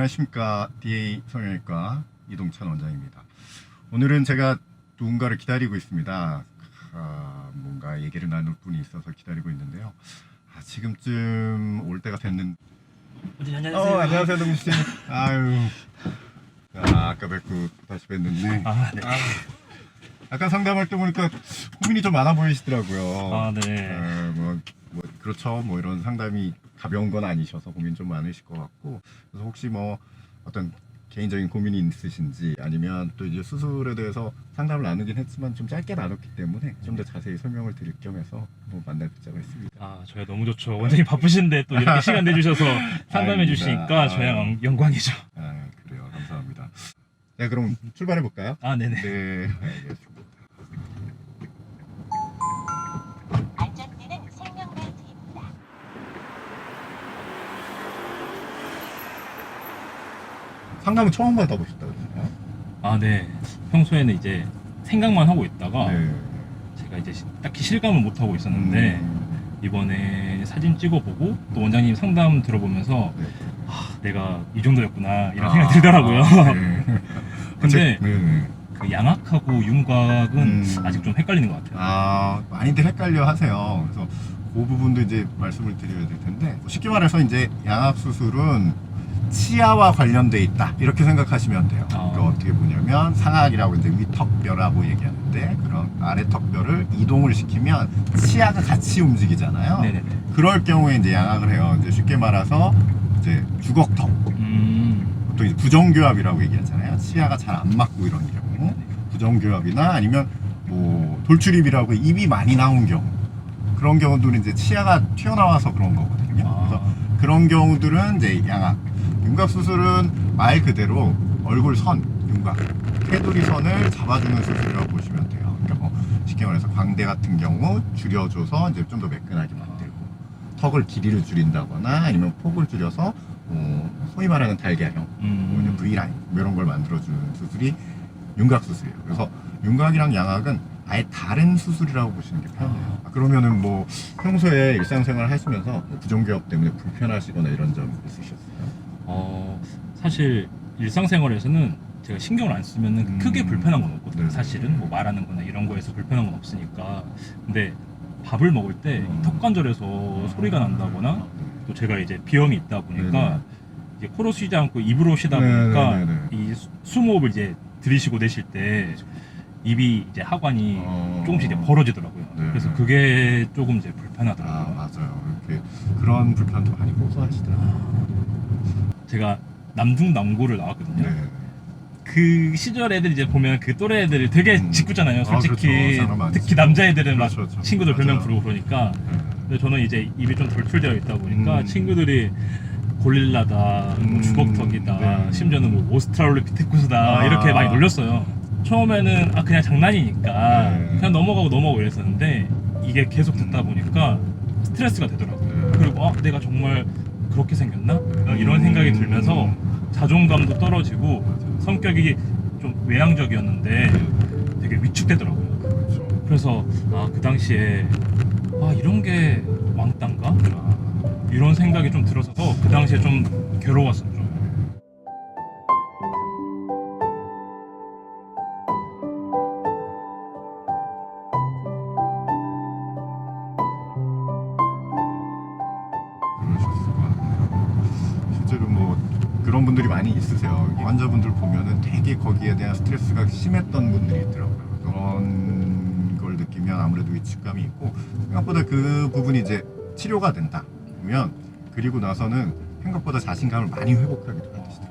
안녕하십니까. DA 성형외과 이동찬 원장입니다. 오늘은 제가 누군가를 기다리고 있습니다. 뭔가 얘기를 나눌 분이 있어서 기다리고 있는데요. 지금쯤 올 때가 됐는데. 안녕하세요. 안녕하세요, 동씨. 아유. 아까 뵙고 다시 뵀는데. 네. 아까 상담할 때 보니까 고민이 좀 많아 보이시더라고요. 네. 그렇죠. 이런 상담이 가벼운 건 아니셔서 고민 좀 많으실 것 같고, 그래서 혹시 어떤 개인적인 고민이 있으신지, 아니면 또 이제 수술에 대해서 상담을 나누긴 했지만 좀 짧게 나눴기 때문에 좀 더 자세히 설명을 드릴 겸해서 만나 뵙자고 했습니다. 저야 너무 좋죠. 원장님 바쁘신데 또 이렇게 시간 내주셔서 상담해 주시니까 저야 영광이죠. 그래요. 감사합니다. 네, 그럼 출발해 볼까요? 네네. 네, 알겠습니다. 안전띠는 생명벨트입니다. 상담은 처음 받아보셨다고 그러나요? 네. 평소에는 이제 생각만 하고 있다가 네. 제가 이제 딱히 실감을 못 하고 있었는데 이번에 사진 찍어보고 또 원장님 상담 들어보면서 네. 내가 이 정도였구나 이런 생각이 들더라고요. 네. 근데 네. 그 양악하고 윤곽은 아직 좀 헷갈리는 것 같아요. 많이들 헷갈려 하세요. 그래서 그 부분도 이제 말씀을 드려야 될 텐데, 쉽게 말해서 이제 양악 수술은 치아와 관련돼 있다 이렇게 생각하시면 돼요. 그러니까 어떻게 보냐면 상악이라고 이제 위턱뼈라고 얘기하는데, 그런 아래턱뼈를 이동을 시키면 치아가 같이 움직이잖아요. 네네네. 그럴 경우에 이제 양악을 해요. 이제 쉽게 말해서 이제 주걱턱, 또 이제 부정교합이라고 얘기하잖아요. 치아가 잘 안 맞고 이런 경우, 부정교합이나 아니면 돌출입이라고 입이 많이 나온 경우, 그런 경우들은 이제 치아가 튀어나와서 그런 거거든요. 그래서 그런 경우들은 이제 양악. 윤곽 수술은 말 그대로 얼굴 선, 윤곽, 테두리 선을 잡아주는 수술이라고 보시면 돼요. 그러니까 쉽게 말해서 광대 같은 경우 줄여줘서 이제 좀 더 매끈하게 만들고, 턱을 길이를 줄인다거나 아니면 폭을 줄여서 소위 말하는 달걀형, V라인 이런 걸 만들어주는 수술이 윤곽 수술이에요. 그래서 윤곽이랑 양악은 아예 다른 수술이라고 보시는 게 편해요. 그러면은 평소에 일상생활 하시면서 부정교합 때문에 불편하시거나 이런 점 있으셨어요? 사실 일상생활에서는 제가 신경을 안 쓰면 크게 불편한 건 없거든요. 네. 사실은 말하는 거나 이런 거에서 불편한 건 없으니까. 근데 밥을 먹을 때 턱관절에서 소리가 난다거나, 또 제가 이제 비염이 있다 보니까 이제 코로 쉬지 않고 입으로 쉬다 보니까 이 숨호흡을 이제 들이쉬고 내쉴 때 입이 이제 하관이 조금씩 이제 벌어지더라고요. 그래서 그게 조금 이제 불편하더라고요. 맞아요. 이렇게 그런 불편도 많이 호소하시더라고요. 제가 남중남고를 나왔거든요. 그 시절 애들 이제 보면 그 또래 애들이 되게 짓궂잖아요, 솔직히. 그렇죠. 특히 남자애들은 막 그렇죠. 친구들 별명 맞아요. 부르고 그러니까. 근데 저는 이제 입이 좀 돌출되어 있다 보니까 친구들이 고릴라다, 주걱턱이다, 심지어는 오스트랄로피테쿠스다 이렇게 많이 놀렸어요. 처음에는 그냥 장난이니까 그냥 넘어가고 이랬었는데, 이게 계속 듣다 보니까 스트레스가 되더라고요. 그리고 내가 정말 그렇게 생겼나? 이런 생각이 들면서 자존감도 떨어지고 성격이 좀 외향적이었는데 되게 위축되더라고요. 그래서 그 당시에 이런 게 왕따인가? 이런 생각이 좀 들어서 그 당시에 좀 괴로웠었죠. 그러셨을 것 같아요. 실제로 그런 분들이 많이 있으세요. 환자분들 보면은 되게 거기에 대한 스트레스가 심했던 분들이 있더라고요. 그런 걸 느끼면 아무래도 위축감이 있고, 생각보다 그 부분이 이제 치료가 된다 그러면, 그리고 나서는 생각보다 자신감을 많이 회복하기도 하시더라고요.